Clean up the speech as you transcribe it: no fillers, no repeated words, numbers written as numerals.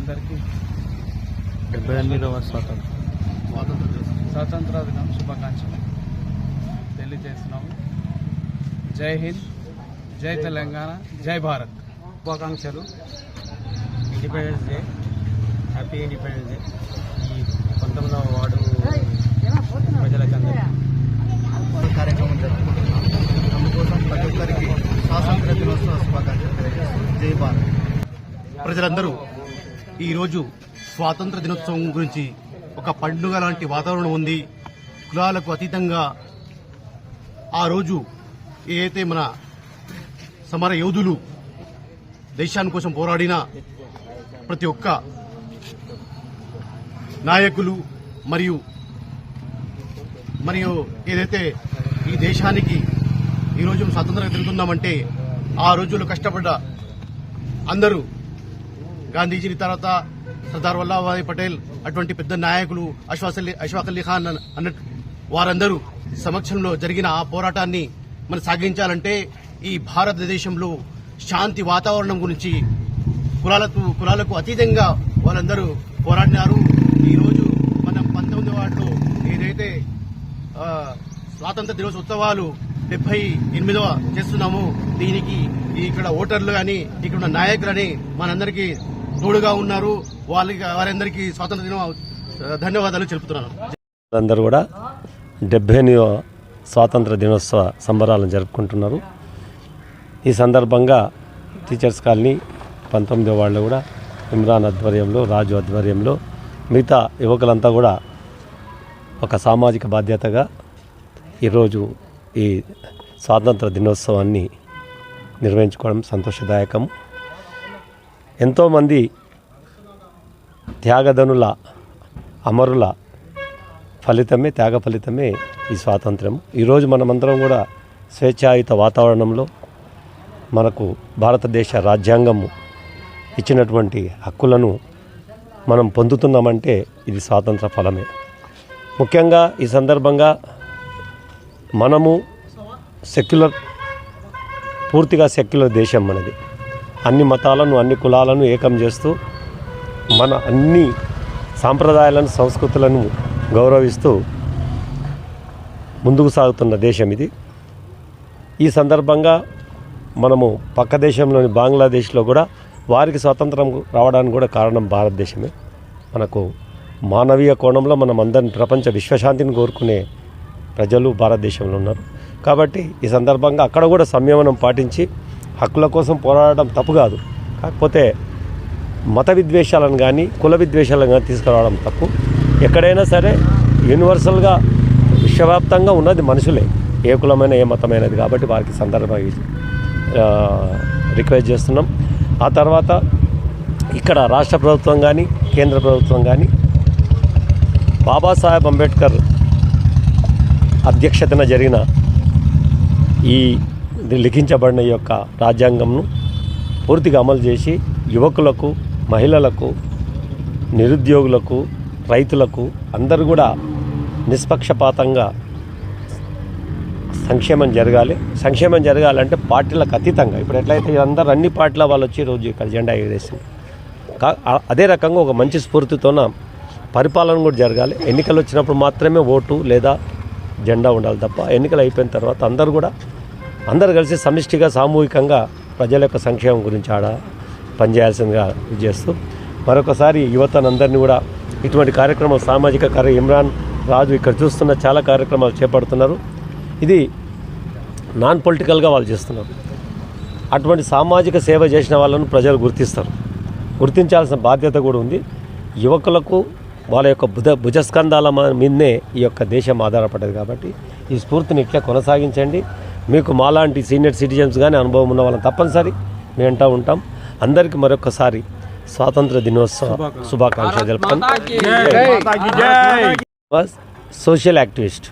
అందరికీ 78వ స్వాతంత్ర దినం శుభాకాంక్షలు తెలియజేస్తున్నాము. జై హింద్, జై తెలంగాణ, జై భారత్. శుభాకాంక్షలు. Independence day, happy independence day. ఈ 19వ వార్డు ప్రజలకందరికీ కార్యక్రమం జరుపుకుంటున్నాం. అందుకోసం ప్రతి ఒక్కరికి స్వాతంత్ర దినోత్సవ శుభాకాంక్షలు తెలియజేస్తున్నాం. జై భారత్. ప్రజలందరూ ఈరోజు స్వాతంత్ర దినోత్సవం గురించి ఒక పండుగ లాంటి వాతావరణం ఉంది. కులాలకు అతీతంగా ఆ రోజు ఏదైతే మన సమర యోధులు దేశాని కోసం పోరాడిన ప్రతి ఒక్క నాయకులు మరియు ఏదైతే ఈ దేశానికి ఈరోజు స్వాతంత్రం తిరుగుతున్నామంటే ఆ రోజుల్లో కష్టపడ్డ అందరూ గాంధీజీ తర్వాత సర్దార్ వల్లభాయ్ పటేల్ అటువంటి పెద్ద నాయకులు అష్ఫాక్ అలీ ఖాన్ అన్నట్టు వారందరూ సమక్షంలో జరిగిన ఆ పోరాటాన్ని మనం సాగించాలంటే ఈ భారతదేశంలో శాంతి వాతావరణం గురించి కులాలకు అతీతంగా వాళ్ళందరూ పోరాడినారు. ఈరోజు మనం 19వ వార్డులో ఏదైతే స్వాతంత్ర దినోత్సవాలు 78వ చేస్తున్నాము, దీనికి ఇక్కడ ఓటర్లు కానీ ఇక్కడ ఉన్న నాయకులని మనందరికీ తోడుగా ఉన్నారు. వారందరికీ స్వాతంత్ర దిన ధన్యవాదాలు తెలుపుతున్నాను. అందరూ కూడా 78వ స్వాతంత్ర దినోత్సవ సంబరాలను జరుపుకుంటున్నారు. ఈ సందర్భంగా టీచర్స్ కాలనీ 19వ వార్డులో కూడా ఇమ్రాన్ ఆధ్వర్యంలో, రాజు ఆధ్వర్యంలో మిగతా యువకులంతా కూడా ఒక సామాజిక బాధ్యతగా ఈరోజు ఈ స్వాతంత్ర దినోత్సవాన్ని నిర్వహించుకోవడం సంతోషదాయకం. ఎంతోమంది త్యాగధనుల అమరుల త్యాగ ఫలితమే ఈ స్వాతంత్ర్యం. ఈరోజు మనమందరం కూడా స్వేచ్ఛాయుత వాతావరణంలో మనకు భారతదేశ రాజ్యాంగం ఇచ్చినటువంటి హక్కులను మనం పొందుతున్నామంటే ఇది స్వాతంత్ర ఫలమే. ముఖ్యంగా ఈ సందర్భంగా మనము పూర్తిగా సెక్యులర్ దేశం మనది. అన్ని మతాలను, అన్ని కులాలను ఏకం చేస్తూ మన అన్ని సాంప్రదాయాలను, సంస్కృతులను గౌరవిస్తూ ముందుకు సాగుతున్న దేశం ఇది. ఈ సందర్భంగా మనము పక్క దేశంలోని బంగ్లాదేశ్లో కూడా వారికి స్వాతంత్రం రావడానికి కూడా కారణం భారతదేశమే. మనకు మానవీయ కోణంలో మనం అందరిని ప్రపంచ విశ్వశాంతిని కోరుకునే ప్రజలు భారతదేశంలో ఉన్నారు. కాబట్టి ఈ సందర్భంగా అక్కడ కూడా సంయమనం పాటించి హక్కుల కోసం పోరాడడం తప్పు కాదు. కాకపోతే మత విద్వేషాలను కానీ కుల విద్వేషాలను కానీ తీసుకురావడం తప్పు. ఎక్కడైనా సరే యూనివర్సల్గా విశ్వవ్యాప్తంగా ఉన్నది మనుషులే, ఏ కులమైన ఏ మతమైనది. కాబట్టి వారికి సందర్భంగా రిక్వెస్ట్ చేస్తున్నాం. ఆ తర్వాత ఇక్కడ రాష్ట్ర ప్రభుత్వం కానీ కేంద్ర ప్రభుత్వం కానీ బాబాసాహెబ్ అంబేద్కర్ అధ్యక్షతన జరిగిన ఈ లిఖించబడిన ఈ యొక్క రాజ్యాంగంను పూర్తిగా అమలు చేసి యువకులకు, మహిళలకు, నిరుద్యోగులకు, రైతులకు అందరూ కూడా నిష్పక్షపాతంగా సంక్షేమం జరగాలంటే పార్టీలకు అతీతంగా. ఇప్పుడు ఎట్లయితే అందరూ అన్ని పార్టీల వాళ్ళు వచ్చి రోజు ఇక్కడ జెండా ఎగరేసింది. అదే రకంగా ఒక మంచి స్ఫూర్తితోన పరిపాలన కూడా జరగాలి. ఎన్నికలు వచ్చినప్పుడు మాత్రమే ఓటు లేదా జెండా ఉండాలి తప్ప ఎన్నికలు అయిపోయిన తర్వాత అందరూ కలిసి సమిష్టిగా, సామూహికంగా ప్రజల యొక్క సంక్షేమం గురించి పనిచేయాల్సిందిగా చేస్తూ మరొకసారి యువతనందరినీ కూడా ఇటువంటి కార్యక్రమం సామాజిక ఇమ్రాన్, రాజు ఇక్కడ చూస్తున్న చాలా కార్యక్రమాలు చేపడుతున్నారు. ఇది నాన్ పొలిటికల్గా వాళ్ళు చేస్తున్నారు. అటువంటి సామాజిక సేవ చేసిన వాళ్ళను ప్రజలు గుర్తించాల్సిన బాధ్యత కూడా ఉంది. యువకులకు వాళ్ళ యొక్క భుజస్కంధాల మీదనే ఈ యొక్క దేశం ఆధారపడ్డది. కాబట్టి ఈ స్ఫూర్తిని ఇట్లా కొనసాగించండి. మీకు మాలాంటి సీనియర్ సిటిజన్స్ కానీ అనుభవం ఉన్న వాళ్ళని తప్పనిసరి మేము అంటూ ఉంటాం. అందరికీ మరొకసారి స్వాతంత్ర దినోత్సవ శుభాకాంక్షలు తెలుపుతాను. Social activist